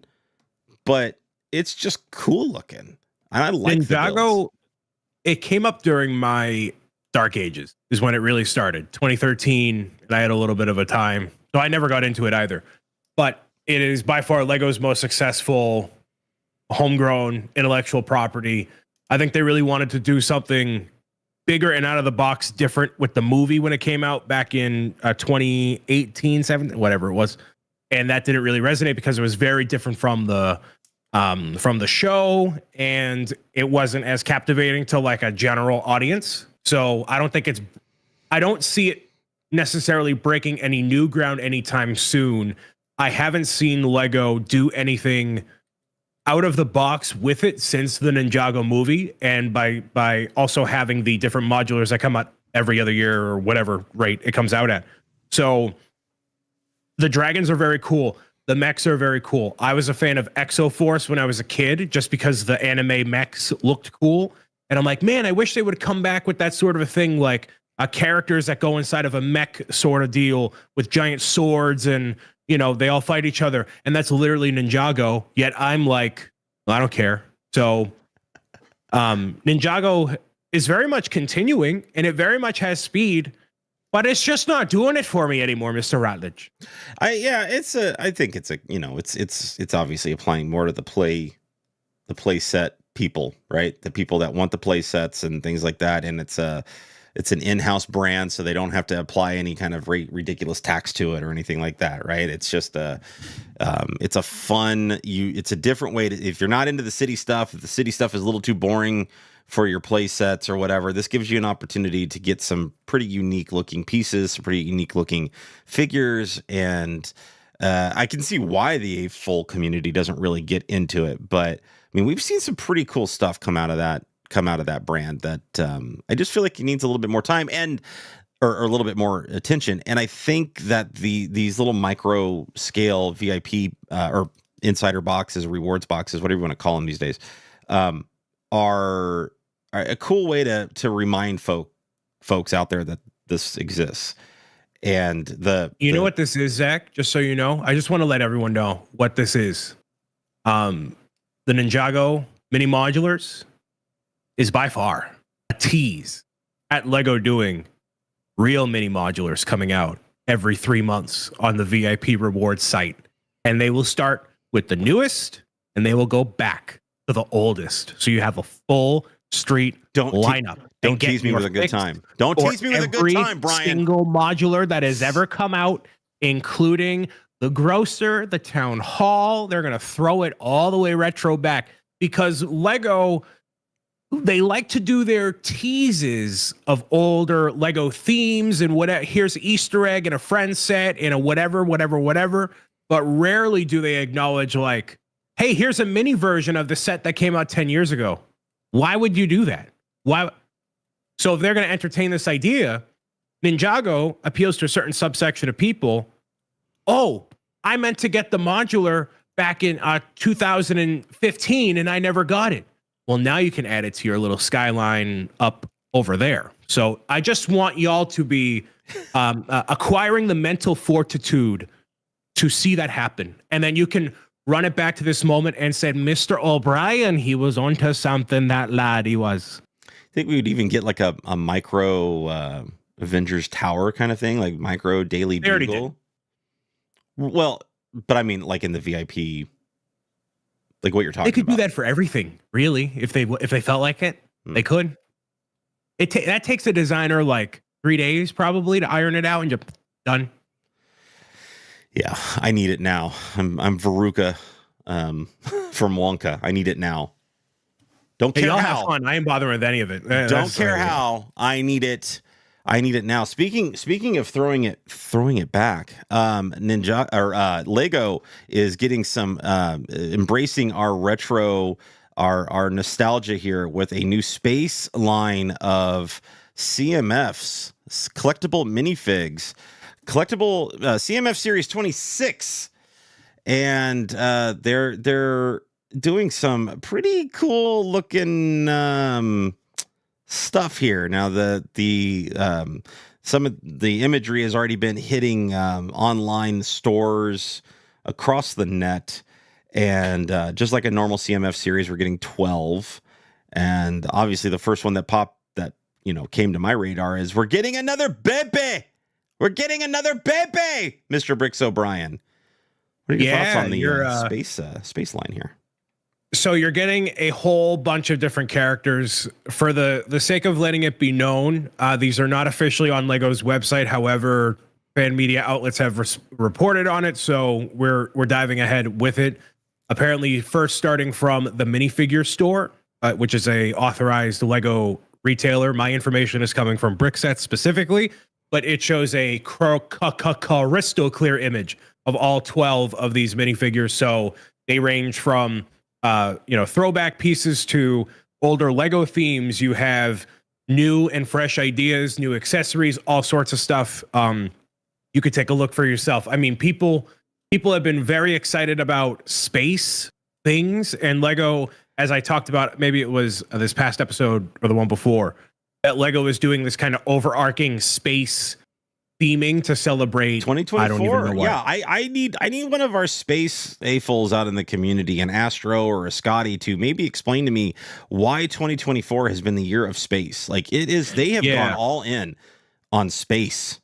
but it's just cool looking. I like Ninjago. It came up during my dark ages is when it really started. 2013, and I had a little bit of a time, so I never got into it either. But it is by far Lego's most successful homegrown intellectual property. I think they really wanted to do something bigger and out of the box different with the movie when it came out back in 2018, 17, whatever it was. And that didn't really resonate because it was very different from the show, and it wasn't as captivating to like a general audience. So I don't see it necessarily breaking any new ground anytime soon. I haven't seen Lego do anything out of the box with it since the Ninjago movie, and by also having the different modulars that come out every other year or whatever rate it comes out at. So the dragons are very cool. The mechs are very cool. I was a fan of Exoforce when I was a kid, just because the anime mechs looked cool. And I'm like, man, I wish they would come back with that sort of a thing, like characters that go inside of a mech sort of deal with giant swords, and, you know, they all fight each other. And that's literally Ninjago. Yet I'm like, well, I don't care. So Ninjago is very much continuing, and it very much has speed. But it's just not doing it for me anymore, Mr. Rutledge. I think it's obviously applying more to the play set people, right? The people that want the play sets and things like that. And it's an in-house brand, so they don't have to apply any kind of ridiculous tax to it or anything like that, right? It's just it's a fun, it's a different way to, if you're not into the city stuff, if the city stuff is a little too boring for your play sets or whatever, this gives you an opportunity to get some pretty unique looking pieces, some pretty unique looking figures. And I can see why the full community doesn't really get into it. But I mean, we've seen some pretty cool stuff come out of that come out of that brand that I just feel like he needs a little bit more time or a little bit more attention. And I think that these little micro scale VIP or insider boxes, rewards boxes, whatever you want to call them these days, are a cool way to remind folks out there that this exists. And you know what this is, Zach? Just so you know, I just want to let everyone know what this is. The Ninjago mini modulars is by far a tease at Lego doing real mini modulars coming out every 3 months on the VIP rewards site. And they will start with the newest and they will go back to the oldest. So you have a full street lineup. Don't tease me with a good time. Don't tease me with a good time, Brian. Single modular that has ever come out, including the grocer, the town hall. They're going to throw it all the way retro back because Lego, they like to do their teases of older Lego themes and whatever. Here's an Easter egg and a friend set and a whatever. But rarely do they acknowledge like, hey, here's a mini version of the set that came out 10 years ago. Why would you do that? Why? So if they're going to entertain this idea, Ninjago appeals to a certain subsection of people. Oh, I meant to get the modular back in 2015 and I never got it. Well, now you can add it to your little skyline up over there. So I just want y'all to be acquiring the mental fortitude to see that happen. And then you can run it back to this moment and said, Mr. O'Brien, he was onto something, that lad, he was. I think we would even get like a micro Avengers Tower kind of thing, like micro Daily Bugle. Well, but I mean, like in the VIP, like what you're talking about. They could do that for everything, really, if they felt like it. They could. That takes a designer like 3 days probably to iron it out and just done. Yeah, I need it now. I'm Veruca from Wonka. I need it now. Don't care how. Have fun. I ain't bothering with any of it. Don't care how. I need it. I need it now. Speaking of throwing it back, Lego is getting some embracing our retro, our nostalgia here with a new space line of CMFs, collectible minifigs, collectible CMF Series 26, and they're doing some pretty cool looking stuff here. Now some of the imagery has already been hitting online stores across the net, and just like a normal CMF series, we're getting 12. And obviously the first one that came to my radar is we're getting another bebe. We're getting another bebe, Mr. Bricks O'Brien. What are your thoughts on the space line here? So you're getting a whole bunch of different characters for the sake of letting it be known. These are not officially on Lego's website. However, fan media outlets have reported on it. So we're diving ahead with it. Apparently first starting from the Minifigure store, which is a authorized Lego retailer. My information is coming from Brickset specifically, but it shows a crystal clear image of all 12 of these minifigures. So they range from throwback pieces to older Lego themes. You have new and fresh ideas, new accessories, all sorts of stuff. You could take a look for yourself. I mean, people have been very excited about space things, and Lego, as I talked about, maybe it was this past episode or the one before, that Lego is doing this kind of overarching space theming to celebrate 2024. I don't even know what. Yeah, I need one of our space AFOLs out in the community, an Astro or a Scotty, to maybe explain to me why 2024 has been the year of space. Like it is, they have gone all in on space.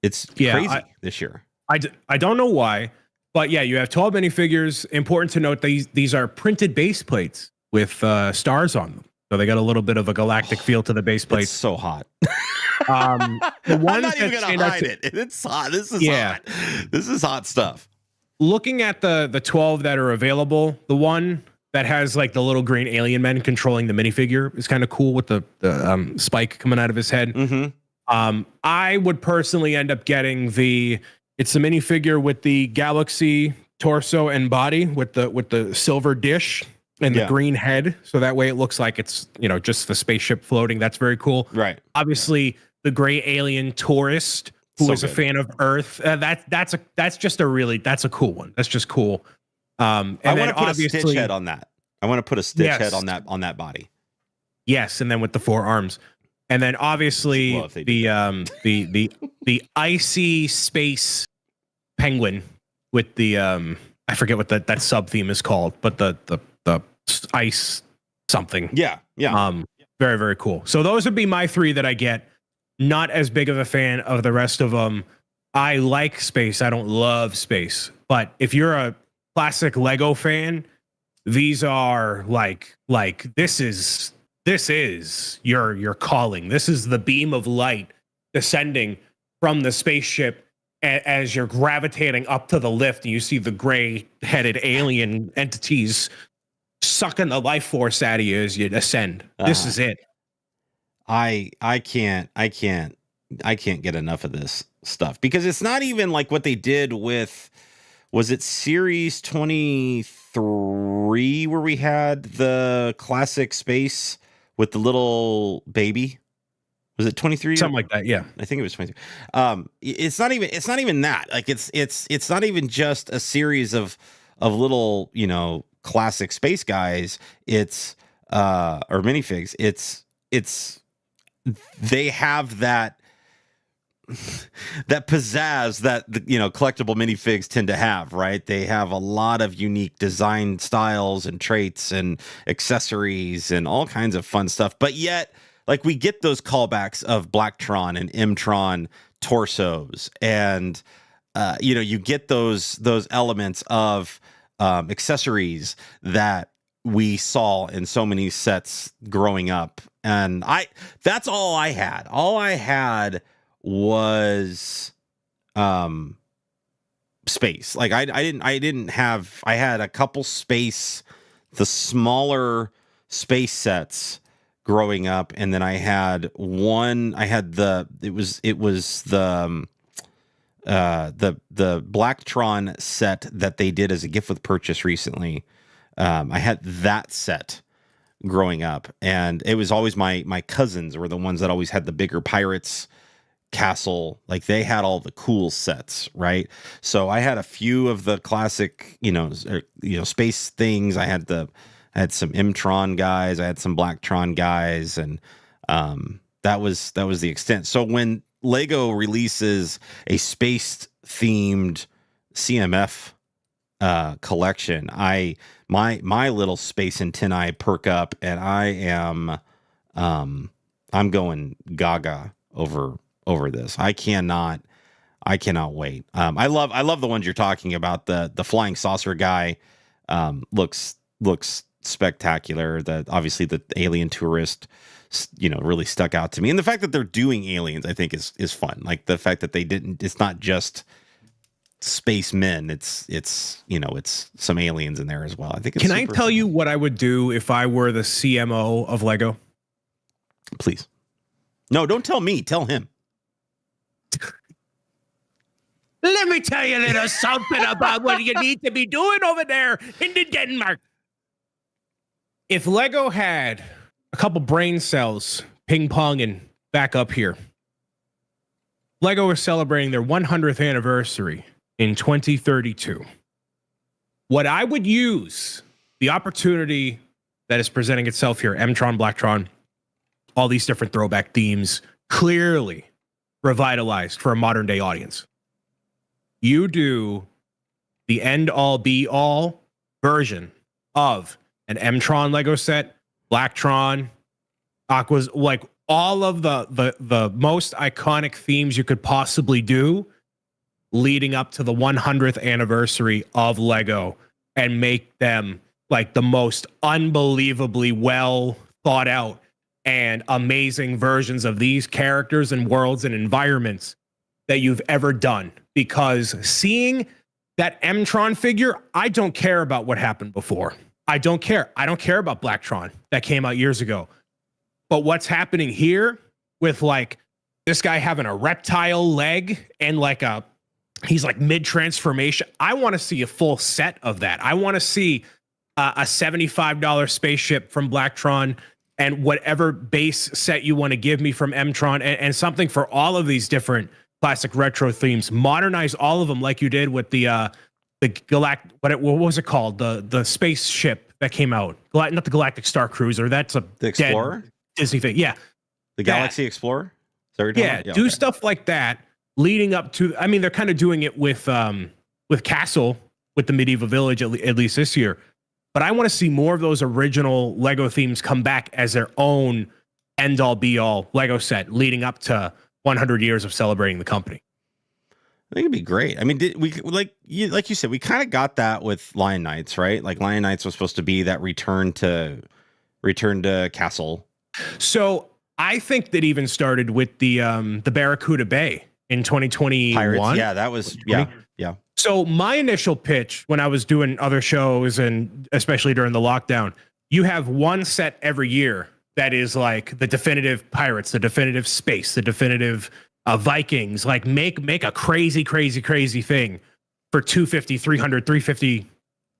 It's crazy this year. I don't know why, but yeah, you have 12 minifigures. Important to note, these are printed base plates with stars on them. So they got a little bit of a galactic feel to the base plates. It's so hot. The I'm not even gonna hide it. It's hot. This is hot. This is hot stuff. Looking at the 12 that are available, the one that has like the little green alien men controlling the minifigure is kind of cool with the spike coming out of his head. Mm-hmm. I would personally end up getting it's the minifigure with the galaxy torso and body with the silver dish and the Yeah. green head, so that way it looks like it's, you know, just the spaceship floating. That's very cool. Right. Obviously, the gray alien tourist who So is a good. fan of Earth. That's a cool one. That's just cool. And I then want to put a Stitch obviously, head on that. I want to put a Stitch head yes, on that body. yes, and then with the 4 arms, and then obviously Well, if they do the icy space penguin with the I forget what that sub theme is called, but the ice something. Yeah. Yeah. Very, very cool. So those would be my 3 that I get. Not as big of a fan of the rest of them. I like space. I don't love space. But if you're a classic Lego fan, these are like this is your calling. This is the beam of light descending from the spaceship as you're gravitating up to the lift, and you see the gray-headed alien entities sucking the life force out of you as you ascend. This is it. I can't get enough of this stuff, because it's not even like what they did with, was it series 23 where we had the classic space with the little baby? Was it 23? Something like that, yeah. I think it was 23. It's not even that. Like it's not even just a series of little, you know, classic space guys. It's or minifigs. It's they have that pizzazz that you know, collectible minifigs tend to have, right? They have a lot of unique design styles and traits and accessories and all kinds of fun stuff. But yet, like, we get those callbacks of Blacktron and Mtron torsos, and you know, you get those elements of accessories that we saw in so many sets growing up. And that's all I had. All I had was space. Like I had a couple space, the smaller space sets growing up, and then I had the Blacktron set that they did as a gift with purchase recently. I had that set growing up, and it was always my cousins were the ones that always had the bigger pirates castle. Like, they had all the cool sets, right? So I had a few of the classic, space things. I had some Mtron guys, I had some Blacktron guys, and that was the extent. So when Lego releases a space themed CMF collection, my little space antennae perk up, and I'm going gaga over this. I cannot wait. I love the ones you're talking about. The flying saucer guy looks spectacular. Obviously the alien tourist, really stuck out to me, and the fact that they're doing aliens, I think is fun. Like, the fact that it's not just spacemen, it's some aliens in there as well. I think it's Can I tell you what I would do if I were the CMO of Lego? Please. No, don't tell me, tell him. Let me tell you a little something about what you need to be doing over there in Denmark. If Lego had a couple brain cells ping-ponging back up here, Lego is celebrating their 100th anniversary in 2032. What I would use the opportunity that is presenting itself here, Mtron, Blacktron, all these different throwback themes, clearly revitalized for a modern day audience. You do the end all be all version of an Mtron Lego set, Blacktron, Aqua's, like all of the most iconic themes you could possibly do leading up to the 100th anniversary of Lego, and make them like the most unbelievably well thought out and amazing versions of these characters and worlds and environments that you've ever done. Because seeing that Mtron figure, I don't care about what happened before. I don't care. I don't care about Blacktron that came out years ago. But what's happening here with like this guy having a reptile leg and like he's like mid transformation. I want to see a full set of that. I want to see a $75 spaceship from Blacktron, and whatever base set you want to give me from Mtron, and something for all of these different classic retro themes. Modernize all of them like you did with the what was it called? The spaceship that came out. Not the Galactic Star Cruiser. That's The Explorer? Disney thing. Yeah. The Galaxy Explorer? Is that what you're talking about? Do stuff like that leading up to, I mean, they're kind of doing it with Castle, with the medieval village, at least this year. But I want to see more of those original Lego themes come back as their own end all be all Lego set leading up to 100 years of celebrating the company. I think it'd be great. I mean, like you said, we kind of got that with Lion Knights, right? Like Lion Knights was supposed to be that return to Castle. So I think that even started with the Barracuda Bay in 2021. Pirates, yeah, that was yeah. So my initial pitch when I was doing other shows, and especially during the lockdown, you have one set every year that is like the definitive Pirates, the definitive Space, the definitive Vikings. Like make a crazy thing for 250, 300, 350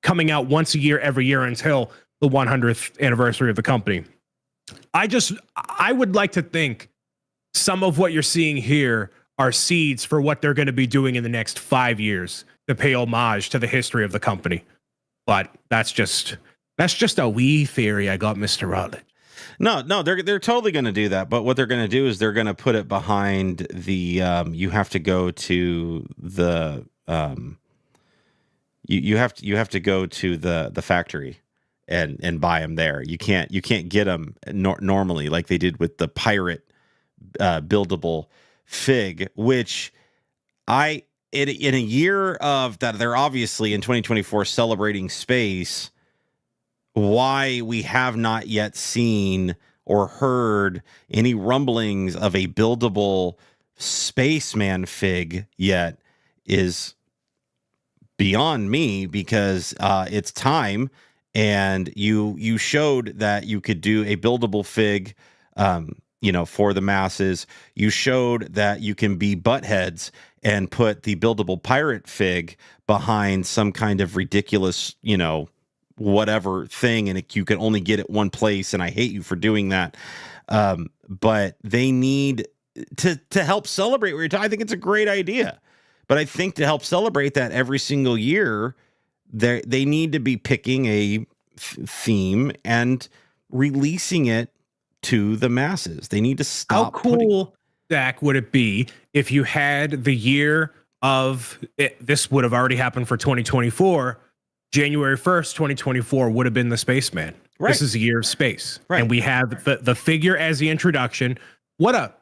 coming out once a year every year until the 100th anniversary of the company. I would like to think some of what you're seeing here are seeds for what they're going to be doing in the next 5 years to pay homage to the history of the company. But that's just a wee theory I got, Mr. Rutledge. No, they're totally going to do that. But what they're going to do is they're going to put it behind the. You have to go to the. You have to go to the factory and buy them there. You can't get them normally like they did with the pirate buildable fig, which in a year of that, they're obviously in 2024 celebrating space. Why we have not yet seen or heard any rumblings of a buildable spaceman fig yet is beyond me, because it's time. And you showed that you could do a buildable fig, for the masses. You showed that you can be buttheads and put the buildable pirate fig behind some kind of ridiculous, whatever thing, and you can only get it one place. And I hate you for doing that. But they need to help celebrate what you're talking. I think it's a great idea, but I think to help celebrate that every single year, they need to be picking a theme and releasing it to the masses. They need to stop. How cool, Zach, would it be if you had the year of it? This would have already happened for 2024. January 1st, 2024 would have been the Spaceman. Right. This is a year of space. Right. And we have the figure as the introduction. What a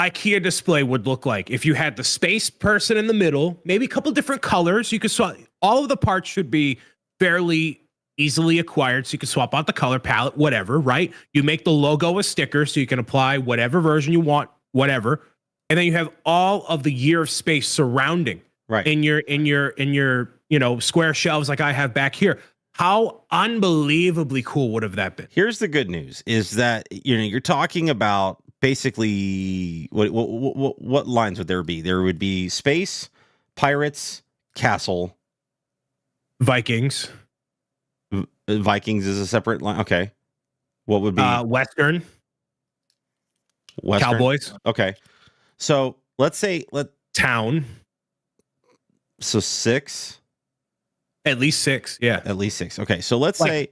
IKEA display would look like if you had the space person in the middle, maybe a couple different colors. You could swap. All of the parts should be fairly easily acquired, so you can swap out the color palette, whatever, right? You make the logo a sticker so you can apply whatever version you want, whatever. And then you have all of the year of space surrounding, right, in your square shelves like I have back here. How unbelievably cool would have that been? Here's the good news is that you're talking about basically what lines would there be? There would be space, pirates, castle, Vikings. Vikings is a separate line. Okay. What would be Western? Cowboys. Okay. So let's say town. So 6. At least 6. Yeah. At least 6. Okay. So let's say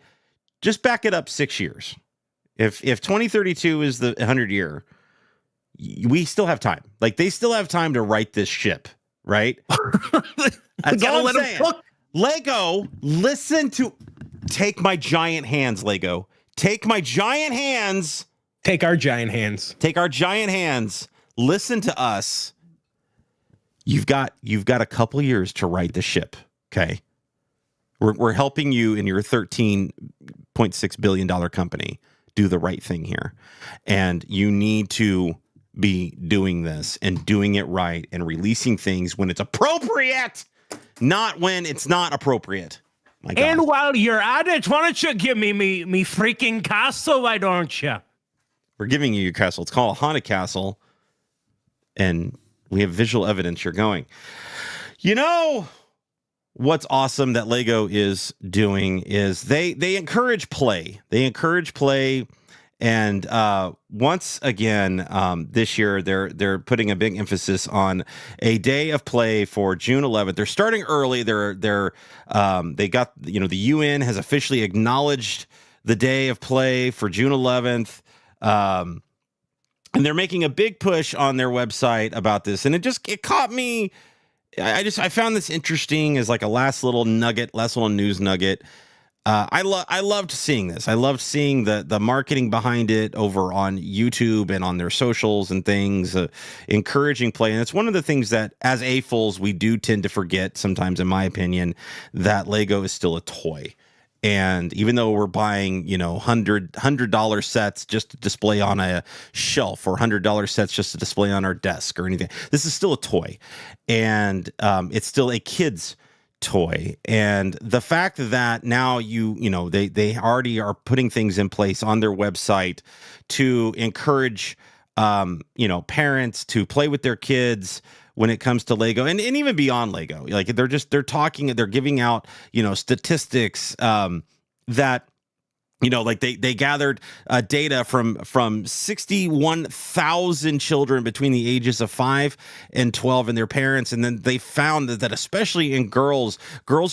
just back it up 6 years. If 2032 is the 100 year, we still have time. Like they still have time to right this ship, right? That's all I'm saying. Lego, listen to. Take my giant hands, Lego. Take my giant hands. Take our giant hands. Take our giant hands. Listen to us. You've got a couple years to right the ship. Okay. We're helping you in your $13.6 billion company do the right thing here. And you need to be doing this and doing it right and releasing things when it's appropriate, not when it's not appropriate. And while you're at it, why don't you give me freaking castle, why don't you? We're giving you your castle. It's called a haunted castle, and we have visual evidence you're going. what's awesome that Lego is doing is they encourage play. They encourage play. And once again, this year they're putting a big emphasis on a day of play for June 11th. They're starting early. They got, the UN has officially acknowledged the day of play for June 11th. And they're making a big push on their website about this, and it caught me. I found this interesting as like a last little news nugget. I loved seeing this. I loved seeing the marketing behind it over on YouTube and on their socials and things, encouraging play. And it's one of the things that as AFOLs we do tend to forget sometimes, in my opinion, that Lego is still a toy. And even though we're buying, $100 sets just to display on a shelf, or $100 sets just to display on our desk or anything, this is still a toy, and it's still a kid's toy. And the fact that now they already are putting things in place on their website to encourage parents to play with their kids when it comes to Lego, and even beyond Lego. Like they're giving out statistics that they gathered data from 61,000 children between the ages of 5 and 12 and their parents, and then they found that especially in girls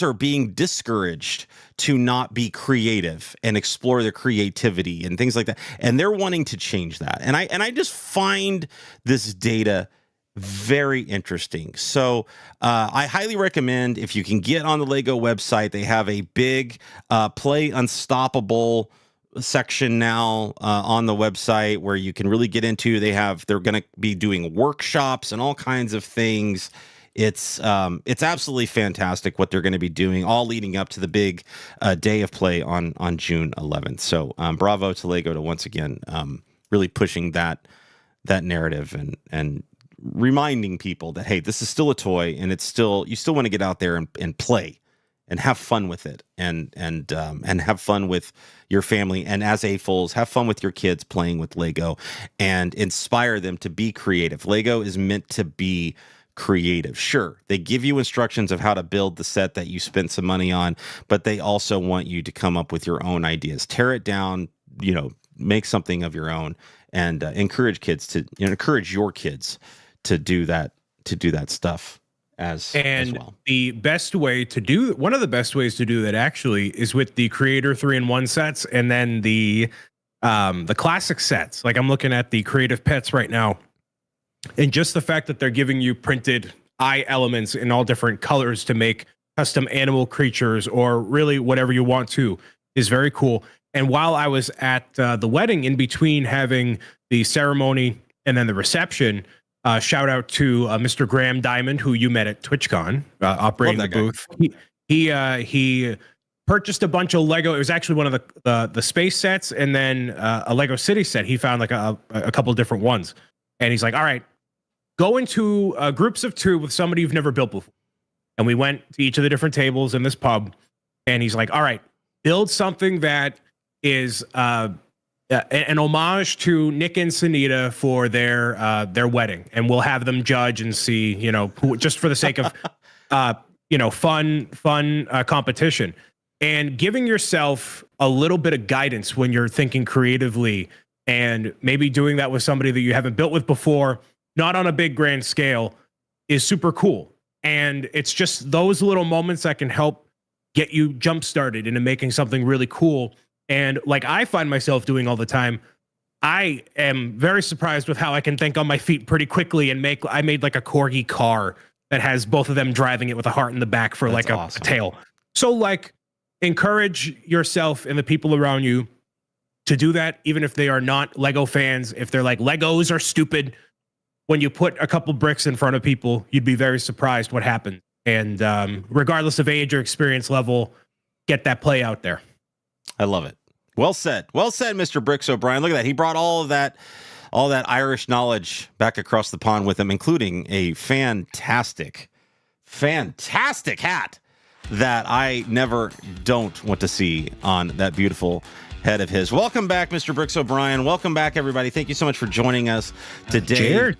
are being discouraged to not be creative and explore their creativity and things like that, and they're wanting to change that. And I just find this data very interesting. So I highly recommend, if you can get on the Lego website, they have a big Play Unstoppable section now on the website where you can really get into. They're going to be doing workshops and all kinds of things. It's absolutely fantastic what they're going to be doing, all leading up to the big day of play on June 11th. So bravo to Lego to once again really pushing that narrative and reminding people that, hey, this is still a toy, and you still want to get out there and play and have fun with it, and have fun with your family, and as AFOLs, have fun with your kids playing with Lego and inspire them to be creative. Lego is meant to be creative. Sure, they give you instructions of how to build the set that you spent some money on, but they also want you to come up with your own ideas, tear it down, make something of your own, and encourage your kids to do that stuff as well. The best way to do one of the best ways to do that actually is with the Creator 3-in-1 sets, and then the classic sets. Like I'm looking at the Creative Pets right now, and just the fact that they're giving you printed eye elements in all different colors to make custom animal creatures or really whatever you want to is very cool. And while I was at the wedding, in between having the ceremony and then the reception, shout out to Mr. Graham Diamond, who you met at TwitchCon, operating the booth. He purchased a bunch of Lego. It was actually one of the space sets, and then a Lego City set. He found like a couple of different ones, and he's like, "All right, go into groups of 2 with somebody you've never built before." And we went to each of the different tables in this pub, and he's like, "All right, build something that is an homage to Nick and Sunita for their wedding, and we'll have them judge and see, just for the sake of fun competition, and giving yourself a little bit of guidance when you're thinking creatively, and maybe doing that with somebody that you haven't built with before, not on a big grand scale, is super cool. And it's just those little moments that can help get you jump started into making something really cool. And like I find myself doing all the time, I am very surprised with how I can think on my feet pretty quickly and I made like a corgi car that has both of them driving it with a heart in the back for like a tail. So like encourage yourself and the people around you to do that, even if they are not Lego fans. If they're like, Legos are stupid, when you put a couple bricks in front of people, you'd be very surprised what happens. And regardless of age or experience level, get that play out there. I love it. Well said, Mr. Bricks O'Brien. Look at that. He brought all that Irish knowledge back across the pond with him, including a fantastic hat that I don't want to see on that beautiful head of his. Welcome back, Mr. Bricks O'Brien. Welcome back, everybody. Thank you so much for joining us today. Jared.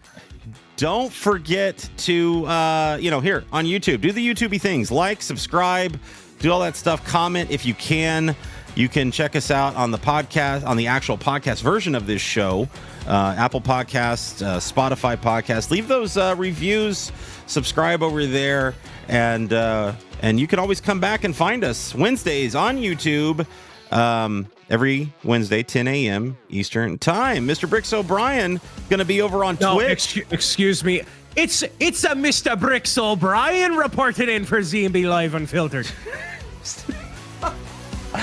don't forget to, here on YouTube, do the YouTubey things. Like, subscribe, do all that stuff. Comment if you can. You can check us out on the podcast, on the actual podcast version of this show, Apple Podcasts, Spotify Podcasts. Leave those reviews, subscribe over there, and you can always come back and find us Wednesdays on YouTube, every Wednesday, 10 a.m. Eastern Time. Mr. Bricks O'Brien going to be over on Twitch. Excuse me. It's a Mr. Bricks O'Brien reporting in for Z&B Live Unfiltered.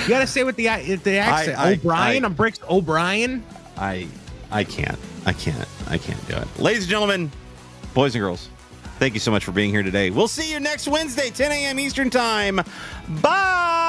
You gotta say with the accent. O'Brien. I'm Bricks O'Brien. I can't do it. Ladies and gentlemen, boys and girls, thank you so much for being here today. We'll see you next Wednesday, 10 a.m. Eastern Time. Bye.